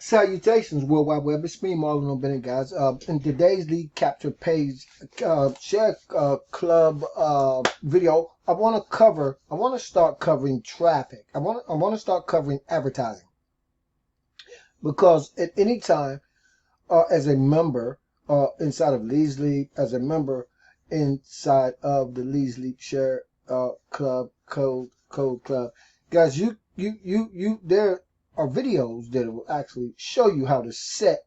Salutations, World Wide Web. It's me, Marlon on Bennett, guys. In today's lead capture page share club video, I want to start covering traffic. I want to start covering advertising, because at any time, as a member inside of Leadsleap, as a member inside of the Leadsleap share club code club, guys, there are videos that will actually show you how to set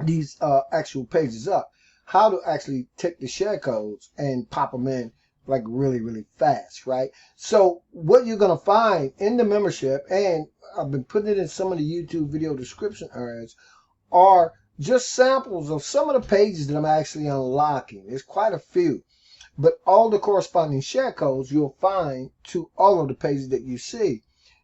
these actual pages up, how to actually take the share codes and pop them in like really fast, right? So what you're going to find in the membership, and I've been putting it in some of the YouTube video description areas, are just samples of some of the pages that I'm actually unlocking. There's quite a few, but all the corresponding share codes you'll find to all of the pages that you see.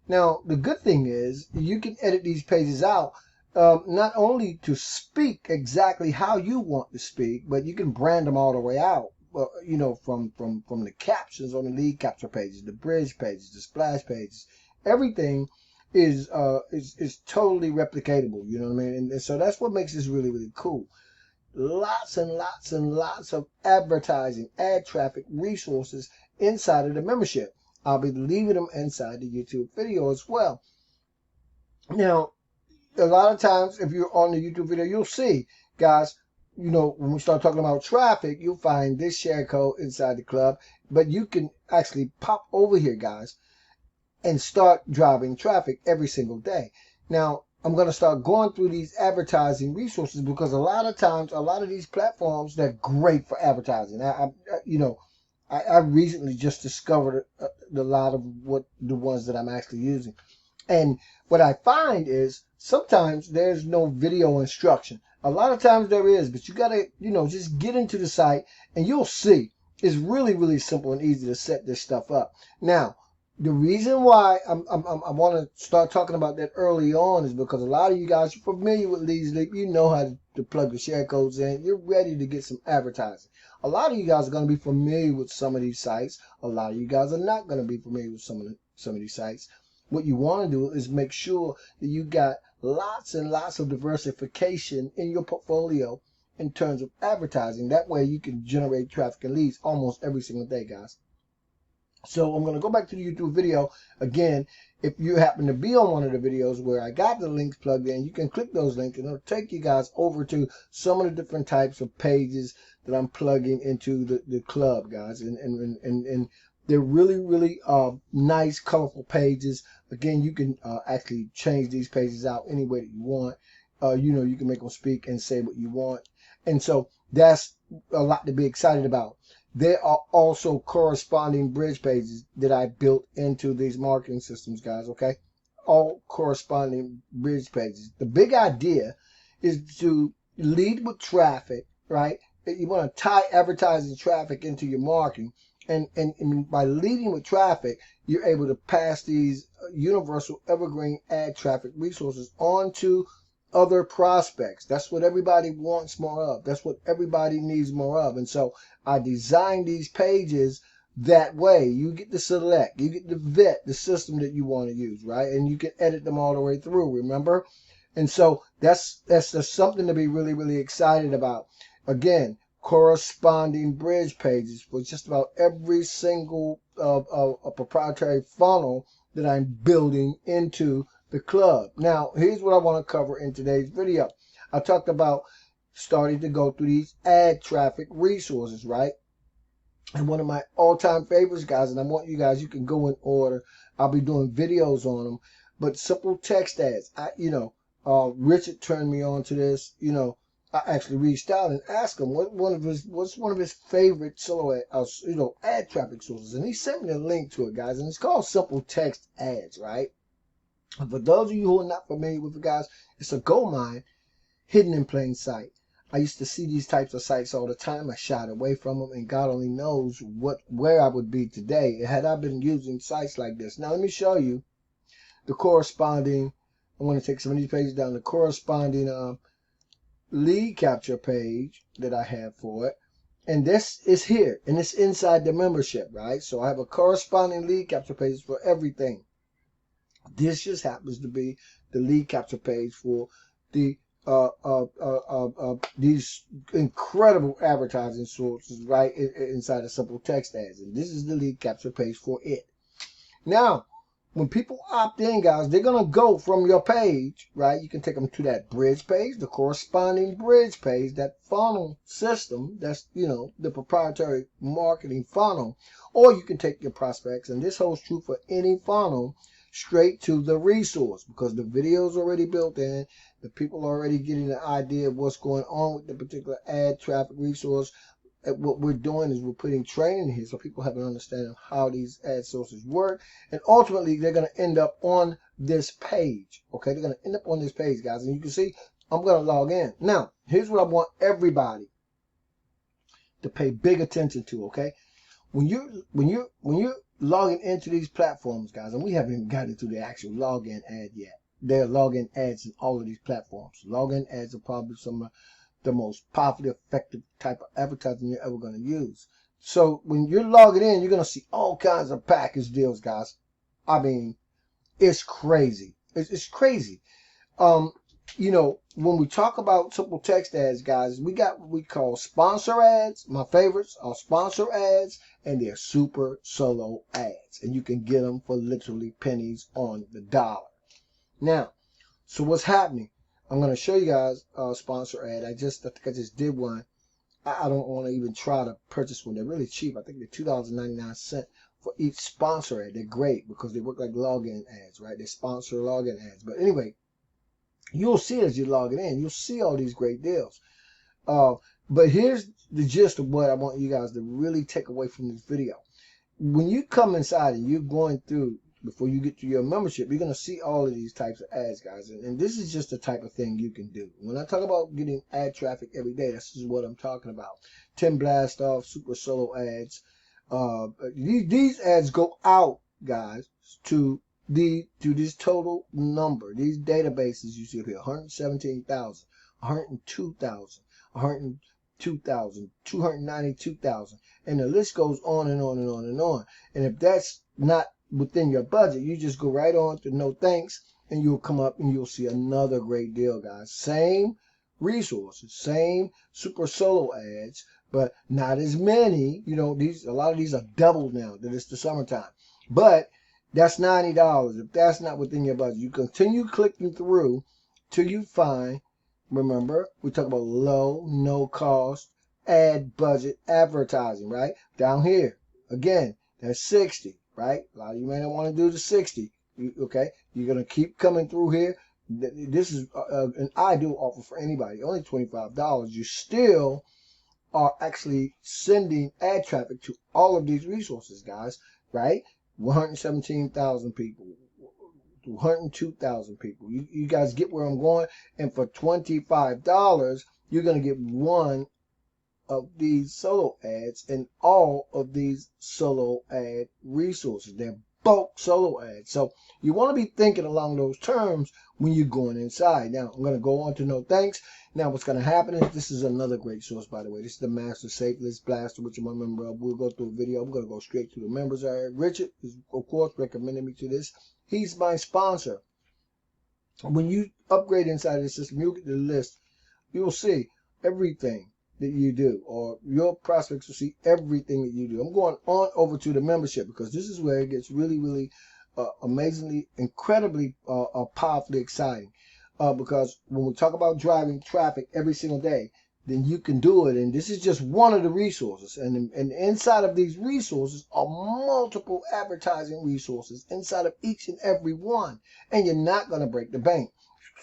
Now, the good thing is you can edit these pages out, not only to speak exactly how you want to speak, but you can brand them all the way out. You know, from the captions on the lead capture pages, the bridge pages, the splash pages, everything is totally replicatable. You know what I mean? And so that's what makes this really cool. Lots and lots of advertising, ad traffic resources inside of the membership. I'll be leaving them inside the YouTube video as well. Now, a lot of times, if you're on the YouTube video, you'll see, guys, you know, when we start talking about traffic, you'll find this share code inside the club, but you can actually pop over here, guys, and start driving traffic every single day. Now, I'm going to start going through these advertising resources, because a lot of times, a lot of these platforms, they're great for advertising. I recently just discovered a lot of the ones that I'm actually using. And what I find is sometimes there's no video instruction. A lot of times there is, but you got to, just get into the site and you'll see. It's really simple and easy to set this stuff up. Now, the reason why I want to start talking about that early on is because a lot of you guys are familiar with Leadsleap. You know how to plug the share codes in. You're ready to get some advertising. A lot of you guys are going to be familiar with some of these sites. A lot of you guys are not going to be familiar with some of these sites. What you want to do is make sure that you got lots and lots of diversification in your portfolio in terms of advertising. That way you can generate traffic and leads almost every single day, guys. So I'm going to go back to the YouTube video again. If you happen to be on one of the videos where I got the links plugged in, you can click those links and it'll take you guys over to some of the different types of pages that I'm plugging into the club, guys. And they're really nice, colorful pages. Again, you can actually change these pages out any way that you want. You can make them speak and say what you want. And so that's a lot to be excited about. There are also corresponding bridge pages that I built into these marketing systems, guys, okay? All corresponding bridge pages. The big idea is to lead with traffic, right? You want to tie advertising traffic into your marketing. And by leading with traffic, you're able to pass these universal evergreen ad traffic resources on to other prospects. That's what everybody wants more of. That's what everybody needs more of. And so I designed these pages that way. You get to select, you get to vet the system that you want to use, right? And you can edit them all the way through, remember? And so that's just something to be really excited about. Again, corresponding bridge pages for just about every single a proprietary funnel that I'm building into the club. Now, here's what I want to cover in today's video. I talked about starting to go through these ad traffic resources, right? And one of my all-time favorites, guys, and I want you guys, you can go in order. I'll be doing videos on them, but simple text ads. Richard turned me on to this. I actually reached out and asked him what's one of his favorite solo ad traffic sources, and he sent me a link to it, guys, and it's called Simple Text Ads, right? And for those of you who are not familiar with it, guys, it's a gold mine hidden in plain sight. I used to see these types of sites all the time. I shied away from them, and God only knows where I would be today had I been using sites like this. Now, let me show you the corresponding. I'm going to take some of these pages down. The corresponding lead capture page that I have for it. And this is here, and it's inside the membership, right? So I have a corresponding lead capture page for everything. This just happens to be the lead capture page for the these incredible advertising sources right inside of simple text ads, and this is the lead capture page for it. Now, when people opt in, guys, they're gonna go from your page, right? You can take them to that bridge page, the corresponding bridge page, that funnel system. That's, you know, the proprietary marketing funnel, or you can take your prospects, and this holds true for any funnel, straight to the resource, because the video is already built in. The people are already getting an idea of what's going on with the particular ad traffic resource. And what we're doing is we're putting training here so people have an understanding of how these ad sources work. And ultimately, they're going to end up on this page. Okay, they're going to end up on this page, guys. And you can see I'm going to log in. Now, here's what I want everybody to pay big attention to, okay? When you're logging into these platforms, guys, and we haven't even gotten to the actual login ad yet. There are login ads in all of these platforms. Login ads are probably some of the most powerfully effective type of advertising you're ever going to use. So when you're logging in, you're going to see all kinds of package deals, guys. I mean, it's crazy. It's crazy. You know, when we talk about simple text ads, guys, we got what we call sponsor ads. My favorites are sponsor ads, and they're super solo ads. And you can get them for literally pennies on the dollar. Now, so what's happening? I'm going to show you guys a sponsor ad. I think I just did one. I don't want to even try to purchase one. They're really cheap. I think they're $2.99 for each sponsor ad. They're great because they work like login ads, right? They sponsor login ads. But anyway, you'll see as you log it in, you'll see all these great deals. But here's the gist of what I want you guys to really take away from this video. When you come inside and you're going through, before you get to your membership, you're going to see all of these types of ads, guys. And this is just the type of thing you can do. When I talk about getting ad traffic every day, this is what I'm talking about. 10 blast off, super solo ads. These ads go out, guys, to this total number. These databases you see here, 117,000, 102,000, 102,000, 292,000. And the list goes on and on and on and on. And if that's not within your budget, you just go right on to no thanks, and you'll come up and you'll see another great deal, guys. Same resources, same super solo ads, but not as many. You know, a lot of these are doubled now that it's the summertime. But that's $90. If that's not within your budget, you continue clicking through till you find, remember, we talk about low, no cost, ad budget advertising, right? Down here, again, that's 60. Right? A lot of you may not want to do the 60. Okay? You're going to keep coming through here. This is an ideal offer for anybody. Only $25. You still are actually sending ad traffic to all of these resources, guys. Right? 117,000 people. 102,000 people. You guys get where I'm going? And for $25, you're going to get one of these solo ads and all of these solo ad resources. They're bulk solo ads. So you want to be thinking along those terms when you're going inside. Now, I'm going to go on to no thanks. Now, what's going to happen is this is another great source, by the way. This is the Master Safe List Blaster, which I'm a member of. We'll go through a video. I'm going to go straight to the members area. Richard is, of course, recommending me to this. He's my sponsor. When you upgrade inside the system, you'll get the list. You'll see everything that you do, or your prospects will see everything that you do. I'm going on over to the membership because this is where it gets really, really amazingly, incredibly powerfully exciting. Because when we talk about driving traffic every single day, then you can do it. And this is just one of the resources. And inside of these resources are multiple advertising resources inside of each and every one. And you're not going to break the bank.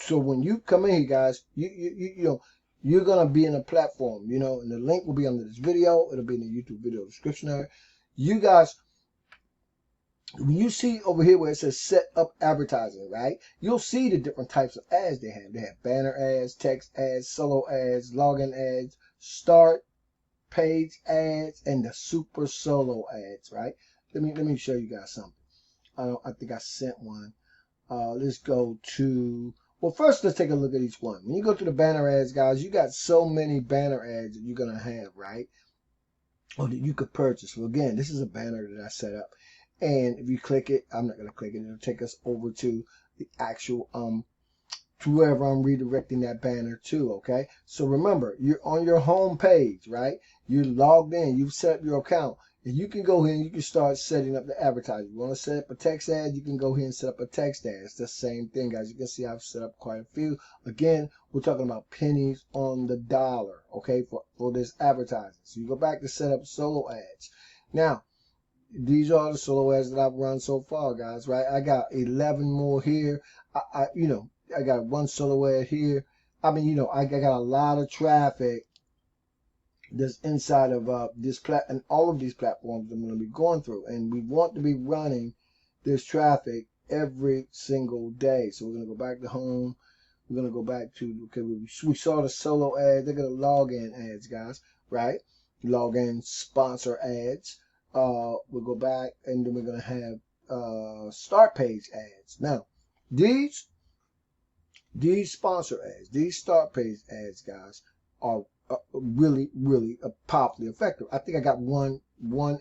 So when you come in here, guys, you know, you're going to be in a platform, you know, and the link will be under this video. It'll be in the YouTube video description area. You guys, when you see over here where it says set up advertising, right, you'll see the different types of ads they have. They have banner ads, text ads, solo ads, login ads, start page ads, and the super solo ads, right? Let me show you guys something. I think I sent one. Let's go to... Well, first, let's take a look at each one. When you go to the banner ads, guys, you got so many banner ads that you're going to have, right? Or that you could purchase. Well, again, this is a banner that I set up. And if you click it, I'm not going to click it. It'll take us over to the actual to wherever I'm redirecting that banner to, okay? So remember, you're on your home page, right? You're logged in, you've set up your account, and you can go here and you can start setting up the advertising. You want to set up a text ad, you can go here and set up a text ad. It's the same thing, guys. You can see I've set up quite a few. Again, we're talking about pennies on the dollar, okay, for this advertising. So you go back to set up solo ads. Now, these are the solo ads that I've run so far, guys, right? I got 11 more here. I got one solo ad here. I mean, I got a lot of traffic that's inside of this and all of these platforms I'm going to be going through, and we want to be running this traffic every single day. So we're going to go back to home. We're going to go back to, okay, we saw the solo ads. They're going to log in ads, guys, right? Log in sponsor ads. We'll go back, and then we're going to have start page ads. Now, these sponsor ads, these start page ads, guys, are really, really powerfully effective. I think I got one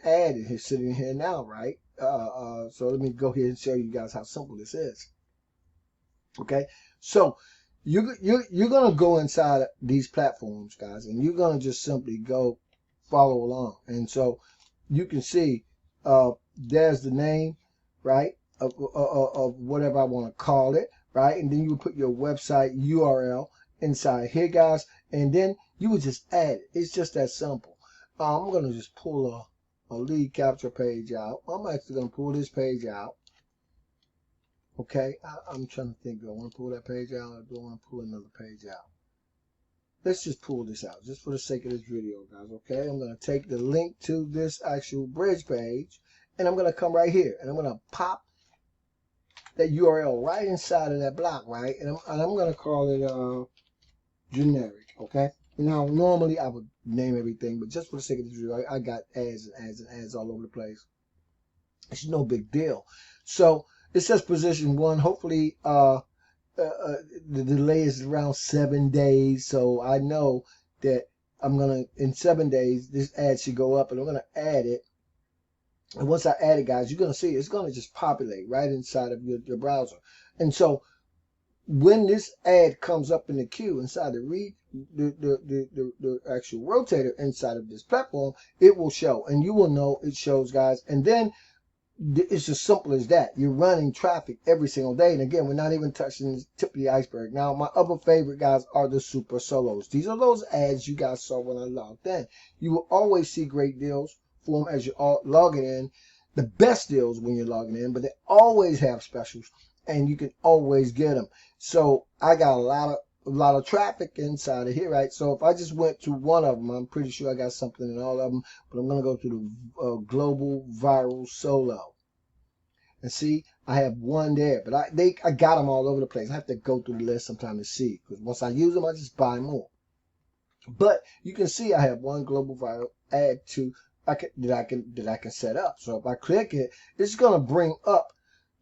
ad in here sitting here now, right? So let me go ahead and show you guys how simple this is. Okay, so you're gonna go inside these platforms, guys, and you're gonna just simply go follow along. And so you can see there's the name, right, of whatever I want to call it, right? And then you would put your website URL inside here, guys, and then you would just add it. It's just that simple. I'm going to just pull a lead capture page out. I'm actually going to pull this page out. Okay, I'm trying to think. Do I want to pull that page out, or do I want to pull another page out? Let's just pull this out, just for the sake of this video, guys. Okay, I'm going to take the link to this actual bridge page, and I'm going to come right here, and I'm going to pop that URL right inside of that block, right? And I'm going to call it generic, okay? Now, normally I would name everything, but just for the sake of this video, I got ads and ads and ads all over the place. It's no big deal. So it says position 1. Hopefully, the delay is around 7 days. So I know that I'm gonna, in 7 days, this ad should go up, and I'm gonna add it. And once I add it, guys, you're gonna see it's gonna just populate right inside of your browser. And so when this ad comes up in the queue inside the actual rotator inside of this platform, it will show, and you will know it shows, guys. And then it's as simple as that. You're running traffic every single day. And again, we're not even touching the tip of the iceberg. Now, my other favorite, guys, are the super solos. These are those ads you guys saw when I logged in. You will always see great deals for them as you're logging in. The best deals when you're logging in, but they always have specials, and you can always get them. So I got a lot of traffic inside of here, right? So if I just went to one of them, I'm pretty sure I got something in all of them, but I'm going to go to the global viral solo. And see, I have one there, but I got them all over the place. I have to go through the list sometime to see, because once I use them, I just buy more. But you can see I have one global viral ad that I can set up. So if I click it, it's going to bring up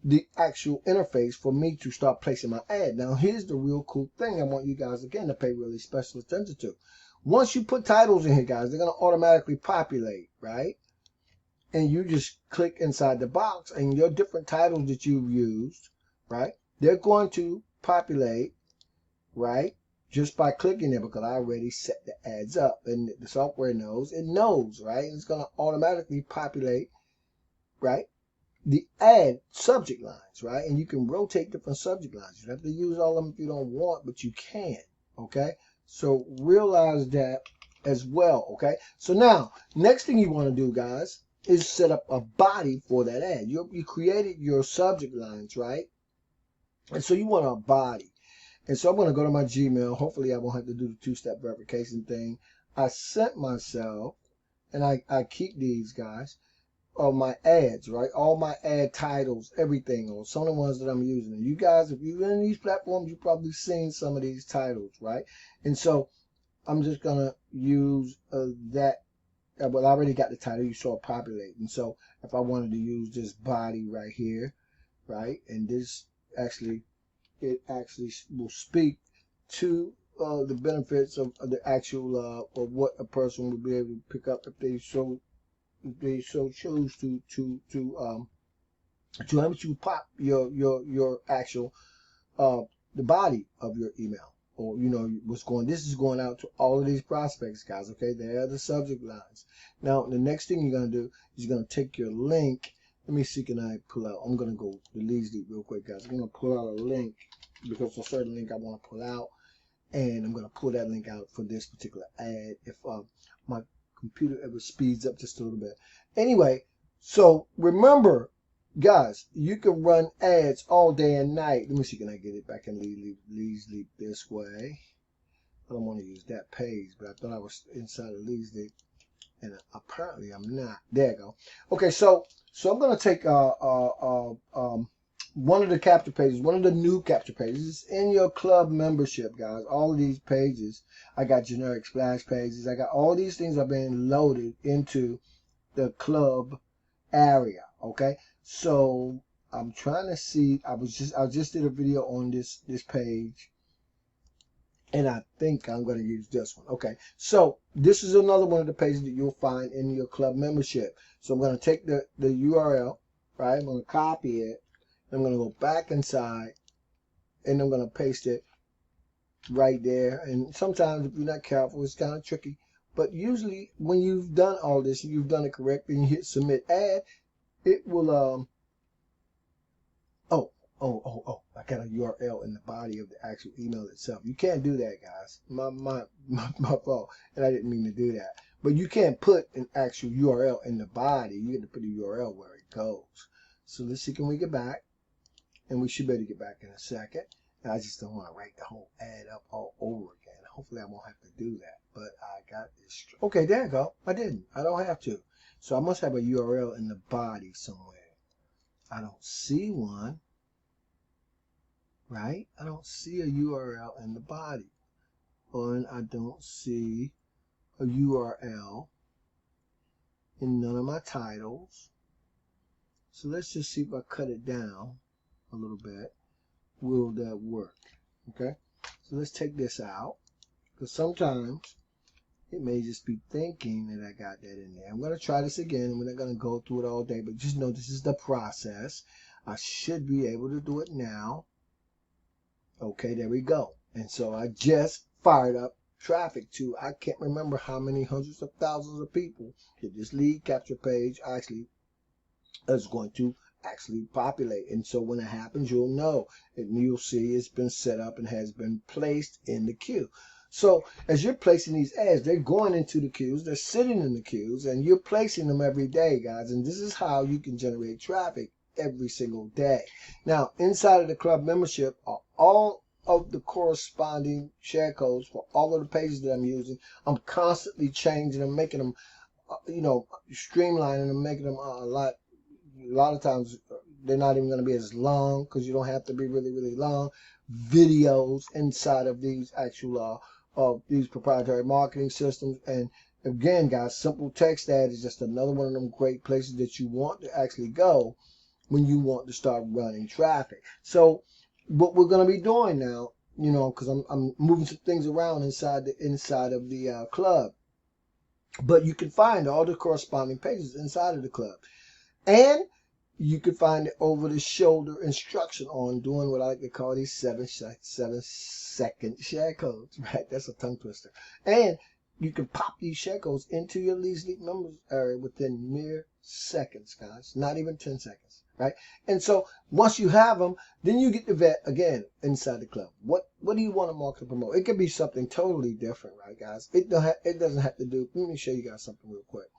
the actual interface for me to start placing my ad. Now, here's the real cool thing I want you guys, again, to pay really special attention to. Once you put titles in here, guys, they're going to automatically populate, right? And you just click inside the box, and your different titles that you've used, right, they're going to populate, right, just by clicking there, because I already set the ads up, and the software knows, right? It's going to automatically populate, right, the ad subject lines, right? And you can rotate different subject lines. You don't have to use all of them if you don't want, but you can, okay? So realize that as well, okay? So now, next thing you want to do, guys, is set up a body for that ad. You created your subject lines, right? And so you want a body. And so I'm going to go to my Gmail. Hopefully I won't have to do the two-step verification thing. I sent myself, and I keep these, guys, of my ads, right? All my ad titles, everything, or some of the ones that I'm using. And you guys, if you're in these platforms, you've probably seen some of these titles, right? And so I'm just going to use that. Well, I already got the title. You saw it populate. And so if I wanted to use this body right here, right? And this actually, it actually will speak to the benefits of the actual of what a person would be able to pick up if they so choose to have you pop your actual the body of your email. Or, you know, this is going out to all of these prospects, guys, okay? There are the subject lines. Now, the next thing you're going to do is you're going to take your link. Let me see, can I pull out? I'm going to go to Leadsleap real quick, guys. I'm going to pull out a link because there's a certain link I want to pull out. And I'm going to pull that link out for this particular ad if my computer ever speeds up just a little bit. Anyway, so remember, guys, you can run ads all day and night. Let me see, can I get it back in Leadsleap this way? I don't want to use that page, but I thought I was inside of Leadsleap, and apparently I'm not. There you go. Okay, so I'm going to take one of the capture pages, one of the new capture pages in your club membership, guys. All of these pages, I got generic splash pages. I got all these things are being loaded into the club area. Okay, so I'm trying to see. I just did a video on this page, and I think I'm going to use this one. Okay, so this is another one of the pages that you'll find in your club membership. So I'm going to take the URL, right? I'm going to copy it. I'm going to go back inside, and I'm going to paste it right there. And sometimes if you're not careful, it's kind of tricky. But usually when you've done all this and you've done it correctly and you hit submit ad, it will I got a URL in the body of the actual email itself. You can't do that, guys. My fault, and I didn't mean to do that. But you can't put an actual URL in the body. You have to put a URL where it goes. So let's see, can we get back? And we should be able to get back in a second. And I just don't want to write the whole ad up all over again. Hopefully I won't have to do that. But I got this. Okay, there you go. I didn't. I don't have to. So I must have a URL in the body somewhere. I don't see one. Right? I don't see a URL in the body. And I don't see a URL in none of my titles. So let's just see if I cut it down a little bit. Will that work? Okay, so let's take this out, because sometimes it may just be thinking that I got that in there. I'm going to try this again, and we're not going to go through it all day, but just know this is the process. I should be able to do it now. Okay, there we go. And so I just fired up traffic to, I can't remember how many hundreds of thousands of people that this lead capture page actually is going to actually populate. And so when it happens, you'll know, and you'll see it's been set up and has been placed in the queue. So as you're placing these ads, they're going into the queues, they're sitting in the queues, and you're placing them every day, guys. And this is how you can generate traffic every single day. Now, inside of the club membership are all of the corresponding share codes for all of the pages that I'm using. I'm constantly changing them, making them, streamlining them, making them a lot of times they're not even going to be as long, because you don't have to be really, really long videos inside of these actual these proprietary marketing systems. And again, guys, simple text ad is just another one of them great places that you want to actually go when you want to start running traffic. So what we're going to be doing now, because I'm moving some things around inside of the club, but you can find all the corresponding pages inside of the club. And you can find the over-the-shoulder instruction on doing what I like to call these 7-second share codes, right? That's a tongue twister. And you can pop these share codes into your Leadsleap members area within mere seconds, guys. Not even 10 seconds, right? And so once you have them, then you get to vet again inside the club. What do you want to market and promote? It could be something totally different, right, guys? It doesn't have to do. Let me show you guys something real quick.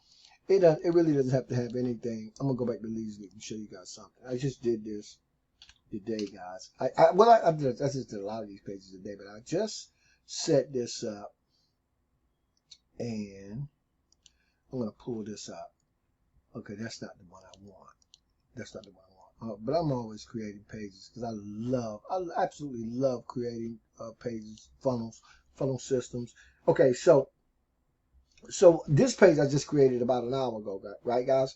It really doesn't have to have anything. I'm gonna go back to Leadsleap and show you guys something. I just did this today, guys. I just did a lot of these pages today, but I just set this up, and I'm gonna pull this up. Okay, that's not the one I want. That's not the one I want. But I'm always creating pages because I absolutely love creating pages, funnel systems. Okay, so this page I just created about an hour ago, right, guys?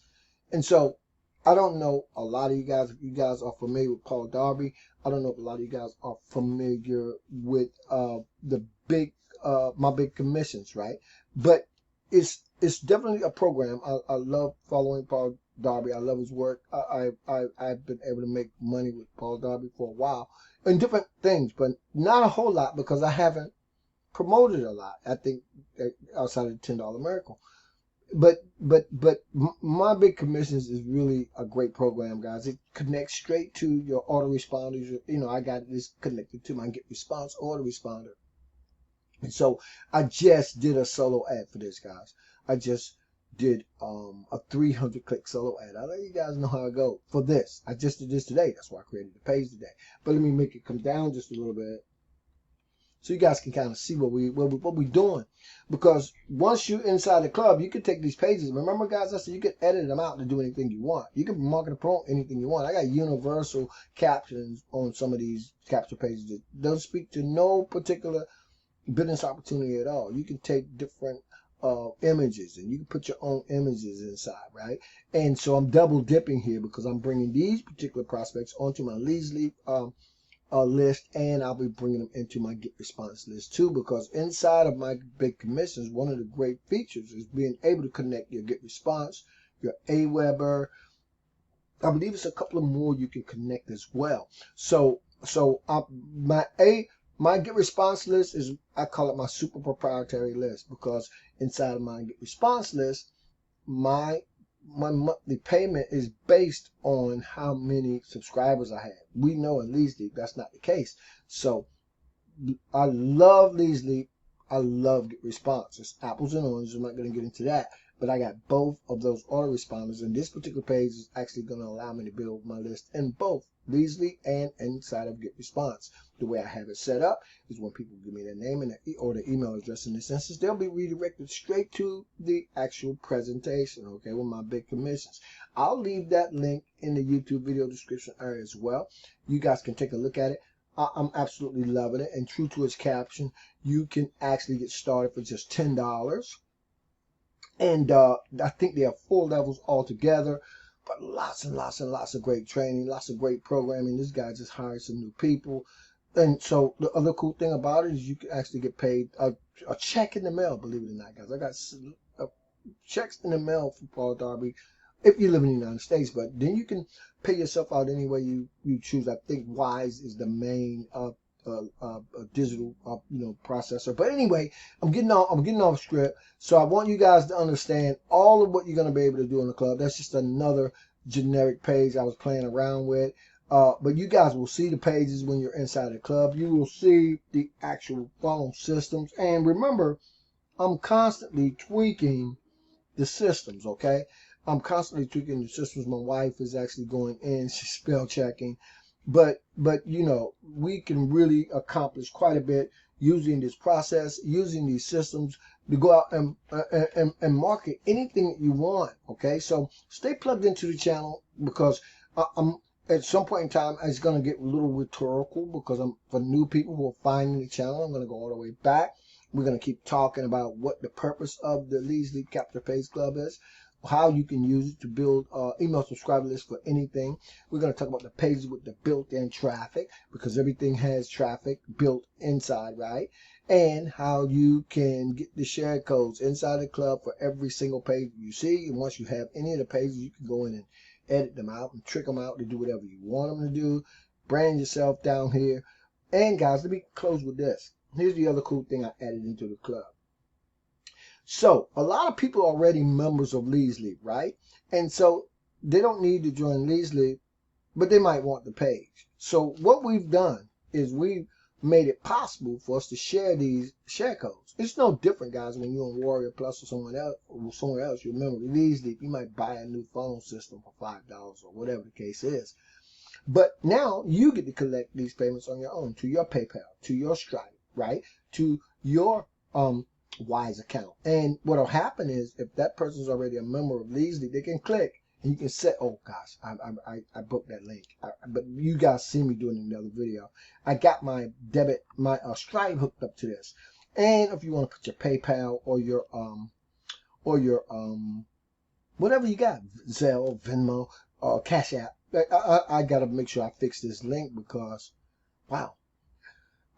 And so I don't know a lot of you guys, if you guys are familiar with Paul Darby. I don't know if a lot of you guys are familiar with the big my big commissions, right? But it's definitely a program. I love following Paul Darby. I love his work. I've been able to make money with Paul Darby for a while in different things, but not a whole lot because I haven't promoted a lot. I think outside of the $10 Miracle. But my big commissions is really a great program, guys. It connects straight to your autoresponders. You know, I got this connected to my Get Response autoresponder. And so I just did a solo ad for this, guys. I just did a 300 click solo ad. I'll let you guys know how it goes for this. I just did this today. That's why I created the page today. But let me make it come down just a little bit so you guys can kind of see what we're doing. Because once you're inside the club, you can take these pages. Remember, guys, I said you can edit them out to do anything you want. You can market and promote anything you want. I got universal captions on some of these capture pages that don't speak to no particular business opportunity at all. You can take different images and you can put your own images inside, right? And so I'm double dipping here because I'm bringing these particular prospects onto my leads list, and I'll be bringing them into my Get Response list too, because inside of my big commissions, one of the great features is being able to connect your Get Response, your AWeber. I believe it's a couple of more you can connect as well. So my Get Response list is, I call it my super proprietary list, because inside of my Get Response list, my monthly payment is based on how many subscribers I have. We know in Leadsleep that's not the case. So I love Leadsleep. I love Get Response. It's apples and oranges. I'm not going to get into that. But I got both of those autoresponders, and this particular page is actually going to allow me to build my list in both Leadsleep and inside of Get Response. The way I have it set up is when people give me their name and or their email address in this instance, they'll be redirected straight to the actual presentation, okay, with my big commissions. I'll leave that link in the YouTube video description area as well. You guys can take a look at it. I'm absolutely loving it, and true to its caption, you can actually get started for just $10. And I think they have 4 levels altogether, but lots and lots and lots of great training, lots of great programming. This guy just hired some new people. And so the other cool thing about it is you can actually get paid a check in the mail, believe it or not, guys. I got checks in the mail from Paul Darby if you live in the United States, but then you can pay yourself out any way you choose. I think Wise is the main digital processor. But anyway, I'm getting off script. So I want you guys to understand all of what you're going to be able to do in the club. That's just another generic page I was playing around with. But you guys will see the pages when you're inside the club. You will see the actual funnel systems. And remember, I'm constantly tweaking the systems, okay? I'm constantly tweaking the systems. My wife is actually going in, she's spell checking. But you know, we can really accomplish quite a bit using this process, using these systems to go out and market anything that you want, okay? So stay plugged into the channel, because I'm at some point in time, it's going to get a little rhetorical, because for new people who are finding the channel, I'm going to go all the way back. We're going to keep talking about what the purpose of the Leadsleep Capture Page Club is, how you can use it to build email subscriber lists for anything. We're going to talk about the pages with the built-in traffic, because everything has traffic built inside, right? And how you can get the share codes inside the club for every single page you see. And once you have any of the pages, you can go in and edit them out and trick them out to do whatever you want them to do. Brand yourself down here. And guys, let me close with this. Here's the other cool thing I added into the club. So a lot of people are already members of Leadsleep, right? And so they don't need to join Leadsleep, but they might want the page. So what we've done is we've made it possible for us to share these share codes. It's no different, guys, when you're on Warrior Plus or somewhere else, you remember Leadsleep, you might buy a new phone system for $5 or whatever the case is. But now you get to collect these payments on your own, to your PayPal, to your Stripe, right? To your Wise account. And what'll happen is, if that person's already a member of Leadsleep, they can click and you can set, oh gosh, I booked that link. But you guys see me doing another video. I got my Stripe hooked up to this. And if you want to put your PayPal or your whatever you got, Zelle, Venmo, Cash App, I gotta make sure I fix this link, because wow,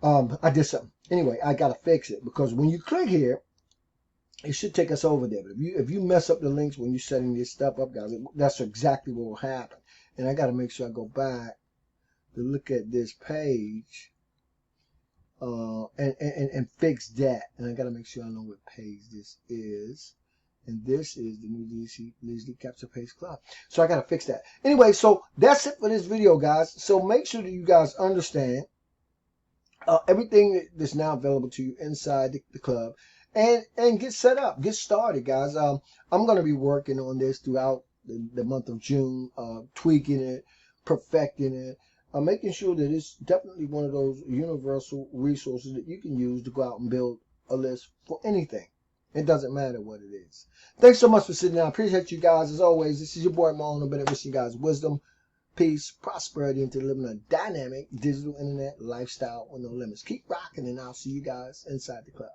I did something. Anyway, I gotta fix it, because when you click here, it should take us over there. But if you mess up the links when you're setting this stuff up, guys, that's exactly what will happen. And I got to make sure I go back to look at this page and fix that. And I got to make sure I know what page this is. And this is the new Leads Capture Page Club. So I got to fix that. Anyway, so that's it for this video, guys. So make sure that you guys understand everything that's now available to you inside the club. And get set up. Get started, guys. I'm going to be working on this throughout the month of June, tweaking it, perfecting it. Making sure that it's definitely one of those universal resources that you can use to go out and build a list for anything. It doesn't matter what it is. Thanks so much for sitting down. I appreciate you guys. As always, this is your boy Marlon Bennett, wishing you guys wisdom, peace, prosperity, and to living a dynamic digital internet lifestyle with no limits. Keep rocking, and I'll see you guys inside the club.